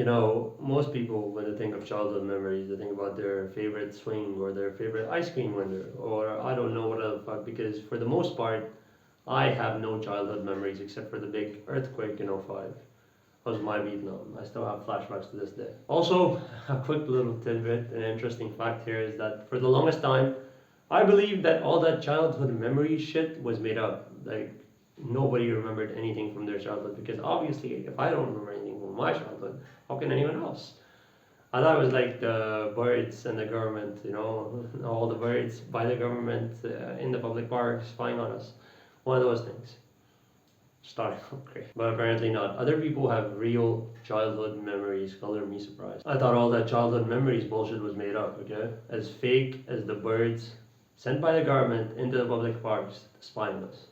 Most people, when they think of childhood memories, they think about their favorite swing or their favorite ice cream vendor, or I don't know what the fuck, because for the most part, I have no childhood memories except for the big earthquake in '05. That was my Vietnam. I still have flashbacks to this day. Also, a quick little tidbit, an interesting fact here is that for the longest time, I believe that all that childhood memory shit was made up. Like, nobody remembered anything from their childhood because obviously, if I don't remember anything from my childhood, how can anyone else? I thought it was like the birds and the government, all the birds by the government in the public parks spying on us. One of those things. Starting from great. But apparently not. Other people have real childhood memories. Color me surprised. I thought all that childhood memories bullshit was made up, okay? As fake as the birds sent by the government into the public parks to spy on us.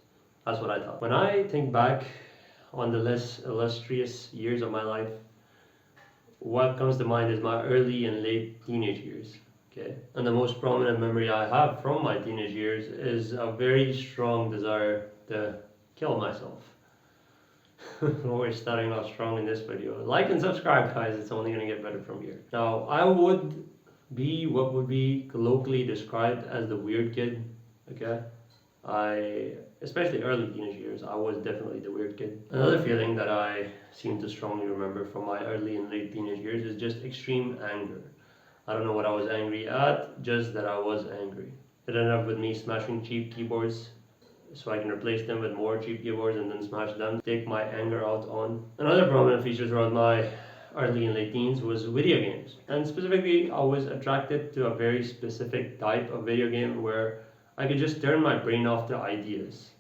That's what I thought. When I think back on the less illustrious years of my life, what comes to mind is my early and late teenage years. Okay, and the most prominent memory I have from my teenage years is a very strong desire to kill myself. We're starting off strong in this video. Like and subscribe, guys. It's only gonna get better from here. Now, I would be what would be colloquially described as the weird kid. Okay, especially early teenage years, I was definitely the weird kid. Another feeling that I seem to strongly remember from my early and late teenage years is just extreme anger. I don't know what I was angry at, just that I was angry. It ended up with me smashing cheap keyboards so I can replace them with more cheap keyboards and then smash them, take my anger out on. Another prominent feature throughout my early and late teens was video games. And specifically, I was attracted to a very specific type of video game where I could just turn my brain off to ideas.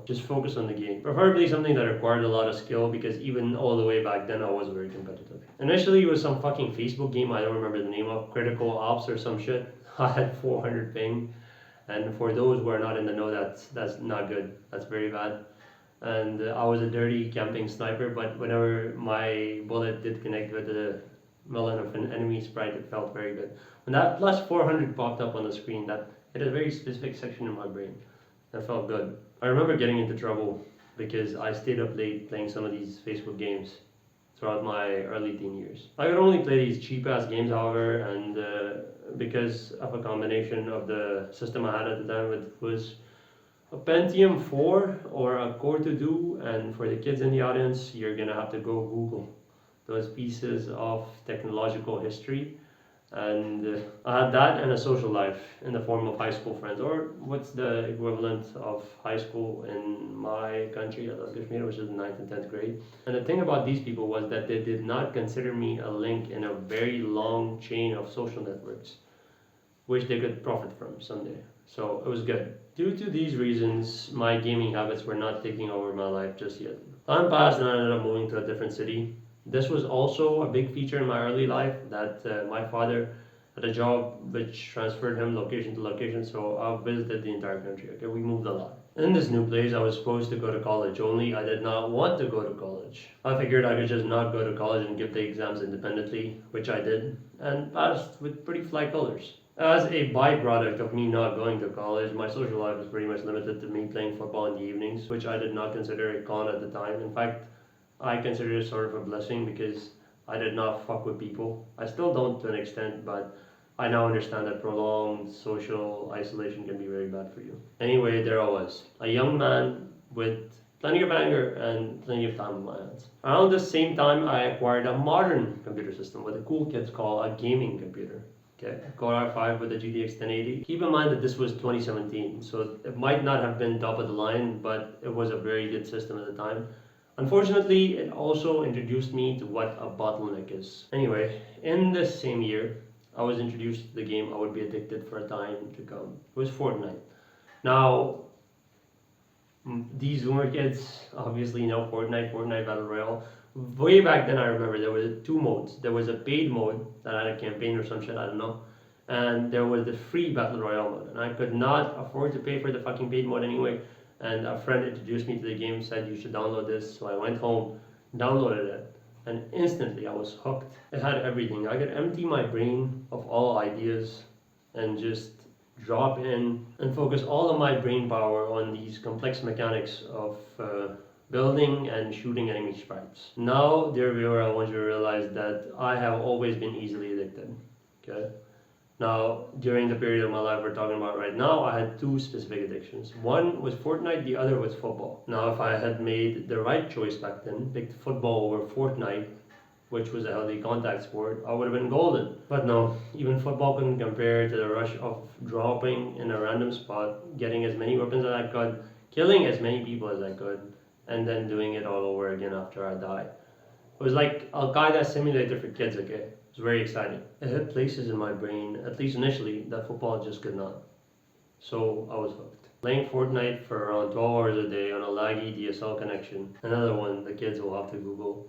Just focus on the game. Preferably something that required a lot of skill because even all the way back then I was very competitive. Initially it was some fucking Facebook game I don't remember the name of, Critical Ops or some shit. I had 400 ping, and for those who are not in the know, that's not good. That's very bad. And I was a dirty camping sniper, but whenever my bullet did connect with the melon of an enemy sprite, it felt very good. When that plus 400 popped up on the screen, that hit a very specific section in my brain. That felt good. I remember getting into trouble because I stayed up late playing some of these Facebook games throughout my early teen years. I could only play these cheap ass games, however, and because of a combination of the system I had at the time, it was a Pentium 4 or a Core to Do, and for the kids in the audience, you're gonna have to go Google those pieces of technological history. And I had that and a social life in the form of high school friends, or what's the equivalent of high school in my country, Kashmir, which is the 9th and 10th grade. And the thing about these people was that they did not consider me a link in a very long chain of social networks, which they could profit from someday. So it was good. Due to these reasons, my gaming habits were not taking over my life just yet. Time passed and I ended up moving to a different city. This was also a big feature in my early life that my father had a job which transferred him location to location, so I visited the entire country. Okay, we moved a lot. In this new place, I was supposed to go to college, only I did not want to go to college. I figured I could just not go to college and give the exams independently, which I did, and passed with pretty fly colors. As a byproduct of me not going to college, my social life was pretty much limited to me playing football in the evenings, which I did not consider a con at the time. In fact, I consider it sort of a blessing because I did not fuck with people. I still don't to an extent, but I now understand that prolonged social isolation can be very bad for you. Anyway, there I was, a young man with plenty of anger and plenty of time on my hands. Around the same time, I acquired a modern computer system, what the cool kids call a gaming computer. Okay, a Core i5 with a GTX 1080. Keep in mind that this was 2017, so it might not have been top of the line, but it was a very good system at the time. Unfortunately, it also introduced me to what a bottleneck is. Anyway, in this same year, I was introduced to the game I would be addicted for a time to come. It was Fortnite. Now, these Zoomer kids obviously know Fortnite Battle Royale. Way back then, I remember there were two modes. There was a paid mode that had a campaign or some shit, I don't know. And there was the free Battle Royale mode. And I could not afford to pay for the fucking paid mode anyway. And a friend introduced me to the game, said you should download this. So I went home, downloaded it, and instantly I was hooked. It had everything. I could empty my brain of all ideas and just drop in and focus all of my brain power on these complex mechanics of building and shooting enemy sprites. Now, dear viewer, I want you to realize that I have always been easily addicted. Okay? Now, during the period of my life we're talking about right now, I had two specific addictions. One was Fortnite, the other was football. Now, if I had made the right choice back then, picked football over Fortnite, which was a healthy contact sport, I would have been golden. But no, even football couldn't compare to the rush of dropping in a random spot, getting as many weapons as I could, killing as many people as I could, and then doing it all over again after I died. It was like Al Qaeda simulator for kids, okay? It was very exciting. It hit places in my brain, at least initially, that football just could not. So I was hooked. Playing Fortnite for around 12 hours a day on a laggy DSL connection. Another one the kids will have to Google.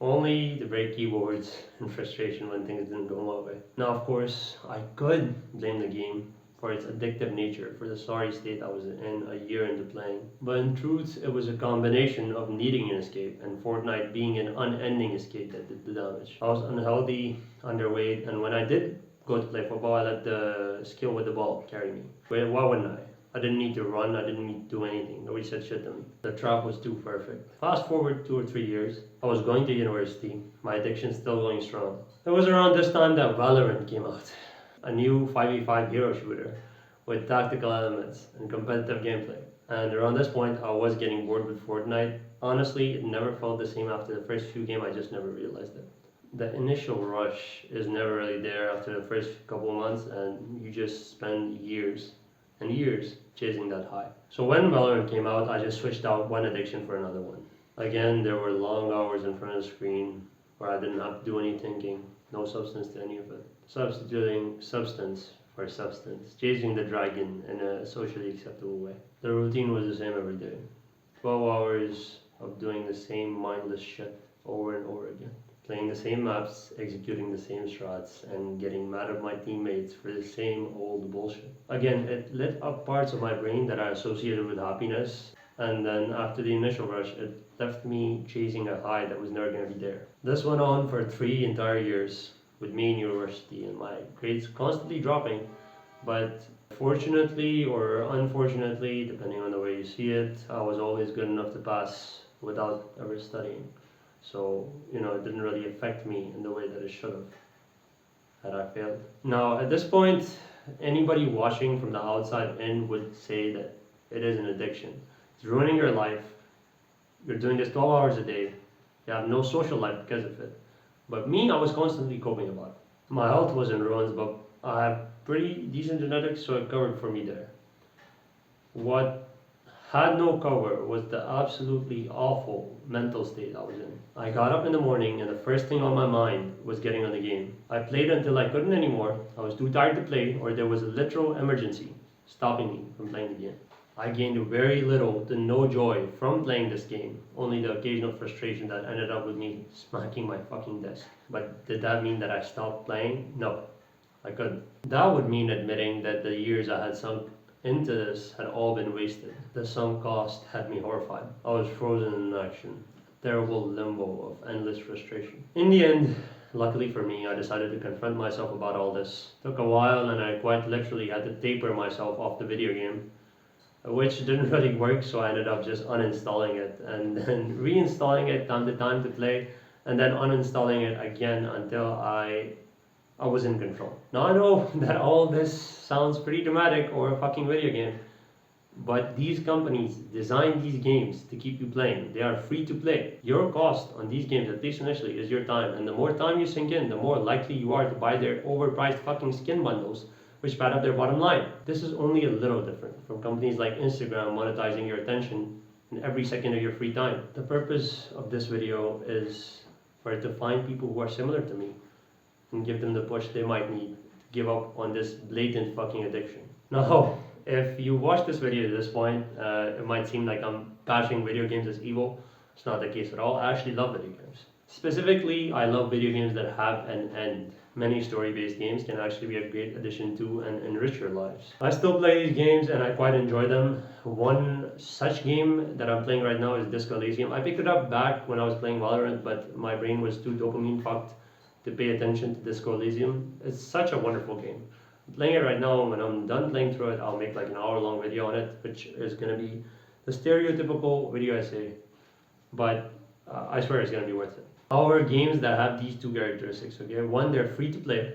Only to break keyboards in frustration when things didn't go my way. Now, of course, I could blame the game for its addictive nature, for the sorry state I was in a year into playing. But in truth, it was a combination of needing an escape and Fortnite being an unending escape that did the damage. I was unhealthy, underweight, and when I did go to play football, I let the skill with the ball carry me. Why wouldn't I? I didn't need to run, I didn't need to do anything. Nobody said shit to me. The trap was too perfect. Fast forward 2 or 3 years, I was going to university, my addiction still going strong. It was around this time that Valorant came out. A new 5v5 hero shooter with tactical elements and competitive gameplay. And around this point, I was getting bored with Fortnite. Honestly, it never felt the same after the first few games, I just never realized it. The initial rush is never really there after the first couple of months, and you just spend years and years chasing that high. So when Valorant came out, I just switched out one addiction for another one. Again, there were long hours in front of the screen where I didn't have to do any thinking, no substance to any of it. Substituting substance for substance, chasing the dragon in a socially acceptable way. The routine was the same every day. 12 hours of doing the same mindless shit over and over again. Playing the same maps, executing the same strats, and getting mad at my teammates for the same old bullshit. Again, it lit up parts of my brain that I associated with happiness, and then after the initial rush, it left me chasing a high that was never going to be there. This went on for 3 entire years, with me in university and my grades constantly dropping, but fortunately or unfortunately, depending on the way you see it, I was always good enough to pass without ever studying. So, it didn't really affect me in the way that it should have had I failed. Now, at this point, anybody watching from the outside in would say that it is an addiction. It's ruining your life. You're doing this 12 hours a day. You have no social life because of it. But me, I was constantly coping about it. My health was in ruins, but I have pretty decent genetics, so it covered for me there. What had no cover was the absolutely awful mental state I was in. I got up in the morning and the first thing on my mind was getting on the game. I played until I couldn't anymore. I was too tired to play, or there was a literal emergency stopping me from playing the game. I gained very little to no joy from playing this game, only the occasional frustration that ended up with me smacking my fucking desk. But did that mean that I stopped playing? No, I couldn't. That would mean admitting that the years I had sunk into this had all been wasted. The sunk cost had me horrified. I was frozen in action. Terrible limbo of endless frustration. In the end, luckily for me, I decided to confront myself about all this. Took a while and I quite literally had to taper myself off the video game, which didn't really work, so I ended up just uninstalling it and then reinstalling it time to time to play, and then uninstalling it again until I was in control. Now I know that all this sounds pretty dramatic or a fucking video game, but these companies design these games to keep you playing. They are free to play. Your cost on these games, at least initially, is your time, and the more time you sink in, the more likely you are to buy their overpriced fucking skin bundles, which pad up their bottom line. This is only a little different from companies like Instagram monetizing your attention in every second of your free time. The purpose of this video is for it to find people who are similar to me and give them the push they might need to give up on this blatant fucking addiction. Now, if you watch this video to this point, it might seem like I'm bashing video games as evil. It's not the case at all. I actually love video games. Specifically, I love video games that have an end. Many story-based games can actually be a great addition to and enrich your lives. I still play these games and I quite enjoy them. One such game that I'm playing right now is Disco Elysium. I picked it up back when I was playing Valorant, but my brain was too dopamine fucked to pay attention to Disco Elysium. It's such a wonderful game. I'm playing it right now. When I'm done playing through it, I'll make like an hour-long video on it, which is going to be the stereotypical video essay but I swear it's gonna be worth it. However, games that have these two characteristics, okay, one, they're free to play,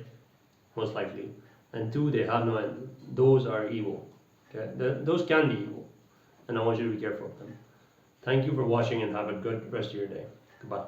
most likely, and two, they have no end. Those are evil. Okay, those can be evil, and I want you to be careful of them. Thank you for watching, and have a good rest of your day. Goodbye.